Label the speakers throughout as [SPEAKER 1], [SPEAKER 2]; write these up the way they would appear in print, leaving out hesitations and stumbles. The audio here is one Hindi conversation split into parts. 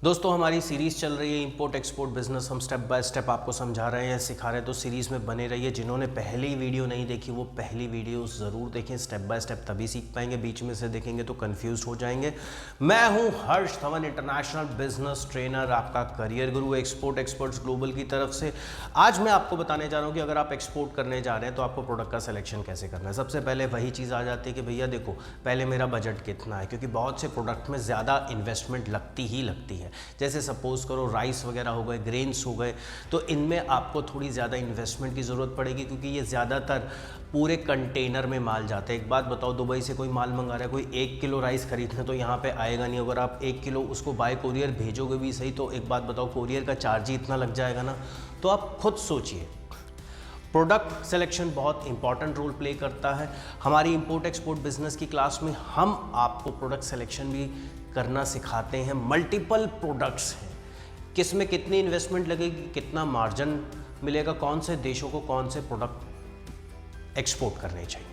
[SPEAKER 1] दोस्तों हमारी सीरीज़ चल रही है इंपोर्ट एक्सपोर्ट बिजनेस। हम स्टेप बाय स्टेप आपको समझा रहे हैं, सिखा रहे हैं, तो सीरीज़ में बने रहिए। जिन्होंने पहली वीडियो नहीं देखी वो पहली वीडियो ज़रूर देखें। स्टेप बाय स्टेप तभी सीख पाएंगे, बीच में से देखेंगे तो कंफ्यूज हो जाएंगे। मैं हूं हर्ष धवन, इंटरनेशनल बिजनेस ट्रेनर, आपका करियर गुरु एक्सपोर्ट एक्सपर्ट्स ग्लोबल की तरफ से। आज मैं आपको बताने जा रहा हूँ कि अगर आप एक्सपोर्ट करने जा रहे हैं तो आपको प्रोडक्ट का सिलेक्शन कैसे करना है। सबसे पहले वही चीज़ आ जाती है कि भैया देखो पहले मेरा बजट कितना है, क्योंकि बहुत से प्रोडक्ट में ज़्यादा इन्वेस्टमेंट लगती है। जैसे सपोज करो राइस वगैरह हो गए, ग्रेन्स हो गए, तो इनमें आपको थोड़ी ज़्यादा इन्वेस्टमेंट की ज़रूरत पड़ेगी, क्योंकि ये ज़्यादातर पूरे कंटेनर में माल जाते हैं। एक बात बताओ, दुबई से कोई माल मंगा रहा है, कोई 1 किलो राइस खरीदने तो यहाँ पे आएगा नहीं। अगर आप 1 किलो उसको बाय कोरियर भेजोगे भी सही, तो एक बात बताओ, कोरियर का चार्ज ही इतना लग जाएगा ना। तो आप खुद सोचिए, प्रोडक्ट सिलेक्शन बहुत इंपॉर्टेंट रोल प्ले करता है। हमारी इंपोर्ट एक्सपोर्ट बिजनेस की क्लास में हम आपको प्रोडक्ट सिलेक्शन भी करना सिखाते हैं। मल्टीपल प्रोडक्ट्स हैं, किस में कितनी इन्वेस्टमेंट लगेगी, कितना मार्जिन मिलेगा, कौन से देशों को कौन से प्रोडक्ट एक्सपोर्ट करने चाहिए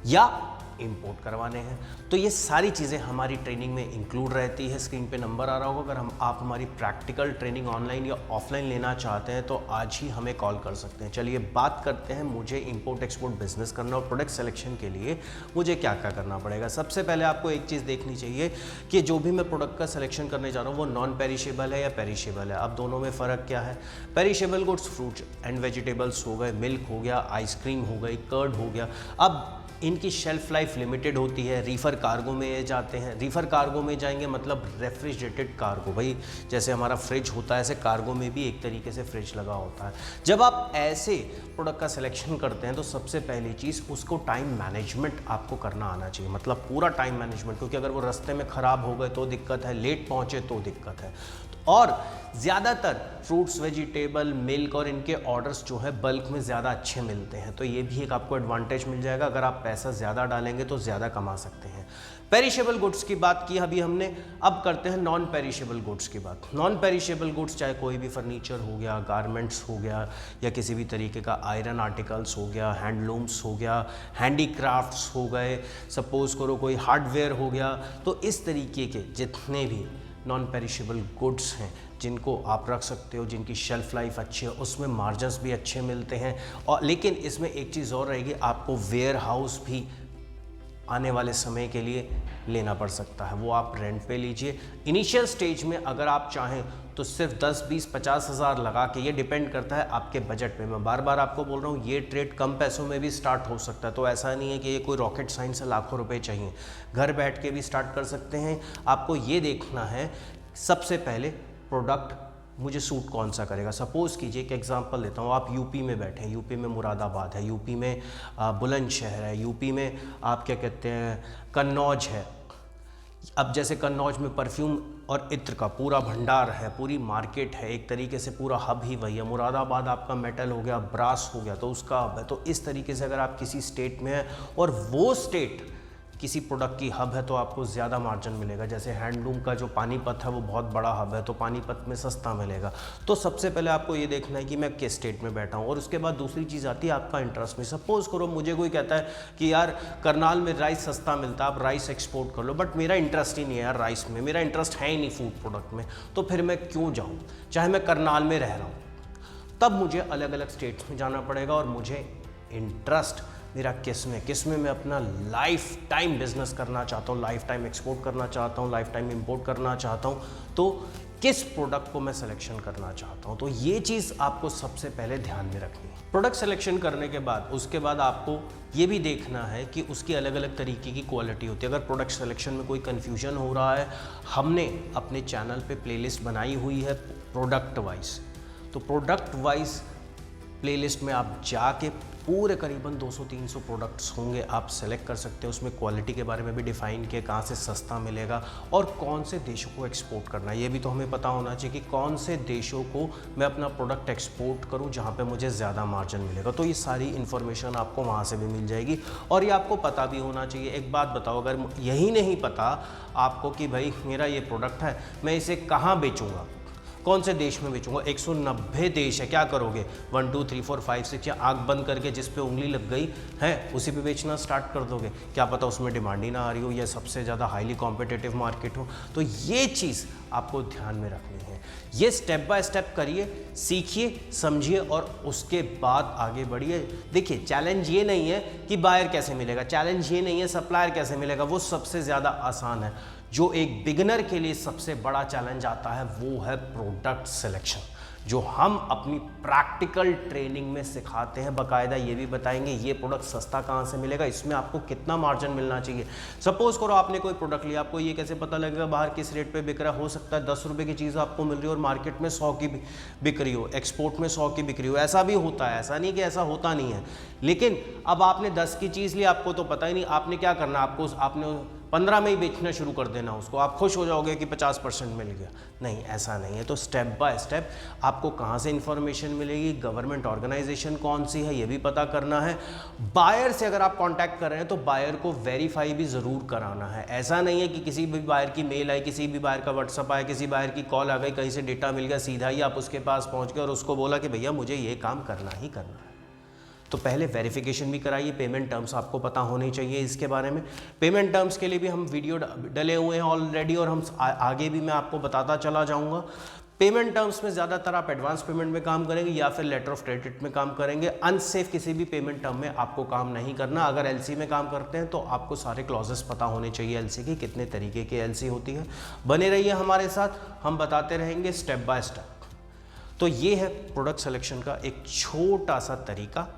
[SPEAKER 1] या इंपोर्ट करवाने हैं। तो ये सारी चीज़ें हमारी ट्रेनिंग में इंक्लूड रहती है। स्क्रीन पे नंबर आ रहा होगा। अगर आप हमारी प्रैक्टिकल ट्रेनिंग ऑनलाइन या ऑफलाइन लेना चाहते हैं तो आज ही हमें कॉल कर सकते हैं। चलिए बात करते हैं, मुझे इंपोर्ट एक्सपोर्ट बिजनेस करना और प्रोडक्ट सिलेक्शन के लिए मुझे क्या क्या करना पड़ेगा। सबसे पहले आपको एक चीज़ देखनी चाहिए कि जो भी मैं प्रोडक्ट का सिलेक्शन करने जा रहा हूँ वो नॉन पेरिशेबल है या पेरिशेबल है। अब दोनों में फ़र्क क्या है। Perishable goods fruit and vegetables हो गए, मिल्क हो गया, आइसक्रीम हो गई, कर्ड हो गया। अब इनकी शेल्फ लाइफ लिमिटेड होती है। रीफ़र कार्गो में ये जाते हैं। रीफ़र कार्गो में जाएंगे मतलब रेफ्रिजरेटेड कार्गो, भाई जैसे हमारा फ्रिज होता है ऐसे कार्गो में भी एक तरीके से फ्रिज लगा होता है। जब आप ऐसे प्रोडक्ट का सिलेक्शन करते हैं तो सबसे पहली चीज़ उसको टाइम मैनेजमेंट आपको करना आना चाहिए, मतलब पूरा टाइम मैनेजमेंट, क्योंकि अगर वो रास्ते में ख़राब हो गए तो दिक्कत है, लेट पहुँचे तो दिक्कत है। और ज़्यादातर फ्रूट्स, वेजिटेबल, मिल्क और इनके ऑर्डर्स जो है बल्क में ज़्यादा अच्छे मिलते हैं, तो ये भी एक आपको एडवांटेज मिल जाएगा। अगर आप पैसा ज़्यादा डालेंगे तो ज़्यादा कमा सकते हैं। पेरिशेबल गुड्स की बात की अभी हमने, अब करते हैं नॉन पेरिशेबल गुड्स की बात। नॉन पेरिशेबल गुड्स चाहे कोई भी फर्नीचर हो गया, गारमेंट्स हो गया, या किसी भी तरीके का आयरन आर्टिकल्स हो गया, हैंडलूम्स हो गया, हैंडीक्राफ्ट्स हो गए, सपोज करो कोई हार्डवेयर हो गया, तो इस तरीके के जितने भी नॉन पेरिशेबल गुड्स हैं जिनको आप रख सकते हो, जिनकी शेल्फ़ लाइफ अच्छी है, उसमें मार्जिन्स भी अच्छे मिलते हैं। और लेकिन इसमें एक चीज़ और रहेगी, आपको वेयर हाउस भी आने वाले समय के लिए लेना पड़ सकता है, वो आप रेंट पे लीजिए। इनिशियल स्टेज में अगर आप चाहें तो सिर्फ 10, 20, 50 हज़ार लगा के, ये डिपेंड करता है आपके बजट पे। मैं बार बार आपको बोल रहा हूँ ये ट्रेड कम पैसों में भी स्टार्ट हो सकता है, तो ऐसा नहीं है कि ये कोई रॉकेट साइंस है लाखों रुपए चाहिए। घर बैठ के भी स्टार्ट कर सकते हैं। आपको ये देखना है सबसे पहले प्रोडक्ट मुझे सूट कौन सा करेगा। सपोज़ कीजिए कि एग्जांपल लेता हूँ, आप यूपी में बैठे हैं, यूपी में मुरादाबाद है, यूपी में बुलंदशहर है, यूपी में आप क्या कहते हैं कन्नौज है। अब जैसे कन्नौज में परफ्यूम और इत्र का पूरा भंडार है, पूरी मार्केट है, एक तरीके से पूरा हब ही वही है। मुरादाबाद आपका मेटल हो गया, ब्रास हो गया, तो उसका हब है। तो इस तरीके से अगर आप किसी स्टेट में हैं और वो स्टेट किसी प्रोडक्ट की हब है तो आपको ज़्यादा मार्जिन मिलेगा। जैसे हैंडलूम का जो पानीपत है वो बहुत बड़ा हब है, तो पानीपत में सस्ता मिलेगा। तो सबसे पहले आपको ये देखना है कि मैं किस स्टेट में बैठा हूँ, और उसके बाद दूसरी चीज़ आती है आपका इंटरेस्ट में। सपोज़ करो मुझे कोई कहता है कि यार करनाल में राइस सस्ता मिलता है, आप राइस एक्सपोर्ट कर लो, बट मेरा इंटरेस्ट ही नहीं है यार राइस में, मेरा इंटरेस्ट है ही नहीं फूड प्रोडक्ट में, तो फिर मैं क्यों जाऊँ, चाहे मैं करनाल में रह रहा हूँ। तब मुझे अलग अलग स्टेट्स में जाना पड़ेगा, और मुझे इंटरेस्ट मेरा किस में मैं अपना लाइफ टाइम बिजनेस करना चाहता हूँ, लाइफ टाइम एक्सपोर्ट करना चाहता हूँ, लाइफ टाइम इंपोर्ट करना चाहता हूँ, तो किस प्रोडक्ट को मैं सिलेक्शन करना चाहता हूँ। तो ये चीज़ आपको सबसे पहले ध्यान में रखनी है। प्रोडक्ट सिलेक्शन करने के बाद उसके बाद आपको ये भी देखना है कि उसकी अलग अलग तरीके की क्वालिटी होती है। अगर प्रोडक्ट सिलेक्शन में कोई कन्फ्यूजन हो रहा है, हमने अपने चैनल पे प्लेलिस्ट बनाई हुई है प्रोडक्ट वाइज, तो प्रोडक्ट वाइज प्लेलिस्ट में आप जाके पूरे करीबन 200-300 प्रोडक्ट्स होंगे, आप सेलेक्ट कर सकते हैं। उसमें क्वालिटी के बारे में भी डिफ़ाइन किया, कहाँ से सस्ता मिलेगा और कौन से देशों को एक्सपोर्ट करना है। ये भी तो हमें पता होना चाहिए कि कौन से देशों को मैं अपना प्रोडक्ट एक्सपोर्ट करूँ जहाँ पे मुझे ज़्यादा मार्जिन मिलेगा। तो ये सारी इन्फॉर्मेशन आपको वहाँ से भी मिल जाएगी, और ये आपको पता भी होना चाहिए। एक बात बताओ, अगर यही नहीं पता आपको कि भाई मेरा ये प्रोडक्ट है, मैं इसे कहाँ बेचूँगा, कौन से देश में बेचूंगा? 190 देश है, क्या करोगे? 1 2 3 4 5 6 या आंख बंद करके जिस पे उंगली लग गई है उसी पे बेचना स्टार्ट कर दोगे? क्या पता उसमें डिमांड ही ना आ रही हो या सबसे ज़्यादा हाईली कॉम्पिटिटिव मार्केट हो। तो ये चीज़ आपको ध्यान में रखनी है। ये स्टेप बाय स्टेप करिए, सीखिए, समझिए और उसके बाद आगे बढ़िए। देखिए चैलेंज ये नहीं है कि बायर कैसे मिलेगा, चैलेंज ये नहीं है सप्लायर कैसे मिलेगा, वो सबसे ज़्यादा आसान है। जो एक बिगिनर के लिए सबसे बड़ा चैलेंज आता है वो है प्रोडक्ट सिलेक्शन, जो हम अपनी प्रैक्टिकल ट्रेनिंग में सिखाते हैं। बाकायदा ये भी बताएंगे ये प्रोडक्ट सस्ता कहाँ से मिलेगा, इसमें आपको कितना मार्जिन मिलना चाहिए। सपोज करो आपने कोई प्रोडक्ट लिया, आपको ये कैसे पता लगेगा बाहर किस रेट पे बिक रहा है? हो सकता है 10 रुपये की चीज़ आपको मिल रही हो और मार्केट में 100 की बिक रही हो, एक्सपोर्ट में 100 की बिक रही हो। ऐसा भी होता है, ऐसा नहीं कि ऐसा होता नहीं है। लेकिन अब आपने 10 की चीज़ ली, आपको तो पता ही नहीं, आपने क्या करना, आपने 15 में ही बेचना शुरू कर देना उसको। आप खुश हो जाओगे कि 50% मिल गया। नहीं, ऐसा नहीं है। तो स्टेप बाय स्टेप आपको कहाँ से इंफॉर्मेशन मिलेगी, गवर्नमेंट ऑर्गेनाइजेशन कौन सी है ये भी पता करना है। बायर से अगर आप कांटेक्ट कर रहे हैं तो बायर को वेरीफाई भी ज़रूर कराना है। ऐसा नहीं है कि किसी भी बायर की मेल आई, किसी भी बायर का व्हाट्सअप आया, किसी बायर की कॉल आ गई, कहीं से डेटा मिल गया, सीधा ही आप उसके पास पहुँच गए और उसको बोला कि भैया मुझे ये काम करना ही करना है। तो पहले वेरिफिकेशन भी कराइए। पेमेंट टर्म्स आपको पता होने चाहिए इसके बारे में। पेमेंट टर्म्स के लिए भी हम वीडियो डले हुए हैं ऑलरेडी और हम आगे भी मैं आपको बताता चला जाऊंगा। पेमेंट टर्म्स में ज़्यादातर आप एडवांस पेमेंट में काम करेंगे या फिर लेटर ऑफ क्रेडिट में काम करेंगे। अनसेफ किसी भी पेमेंट टर्म में आपको काम नहीं करना। अगर एलसी में काम करते हैं तो आपको सारे क्लॉजेस पता होने चाहिए एलसी की, कितने तरीके की एलसी होती है। बने रहिए हमारे साथ, हम बताते रहेंगे स्टेप बाय स्टेप। तो ये है प्रोडक्ट सिलेक्शन का एक छोटा सा तरीका।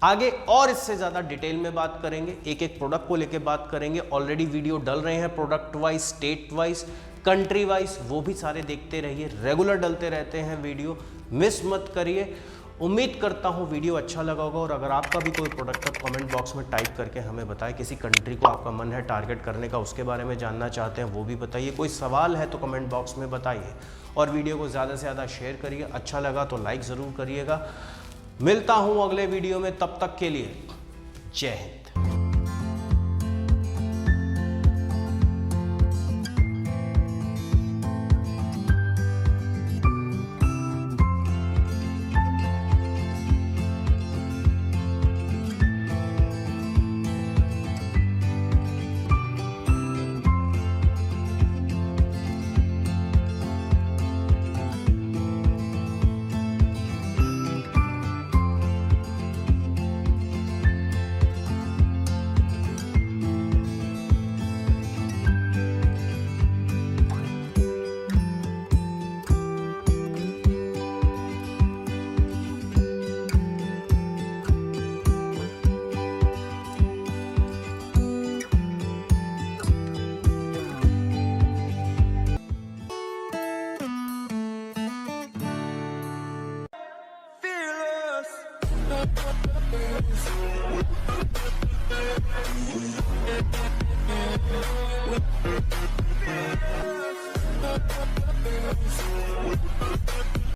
[SPEAKER 1] आगे और इससे ज़्यादा डिटेल में बात करेंगे, एक एक प्रोडक्ट को लेके बात करेंगे। ऑलरेडी वीडियो डल रहे हैं product wise, state wise, country wise, वो भी सारे देखते रहिए। रेगुलर डलते रहते हैं वीडियो, मिस मत करिए। उम्मीद करता हूँ वीडियो अच्छा लगा होगा और अगर आपका भी कोई प्रोडक्ट है कमेंट बॉक्स में टाइप करके हमें बताएं। किसी कंट्री को आपका मन है टारगेट करने का, उसके बारे में जानना चाहते हैं वो भी बताइए। कोई सवाल है तो कमेंट बॉक्स में बताइए और वीडियो को ज़्यादा से ज़्यादा शेयर करिए। अच्छा लगा तो लाइक ज़रूर करिएगा। मिलता हूं अगले वीडियो में, तब तक के लिए जय हिंद।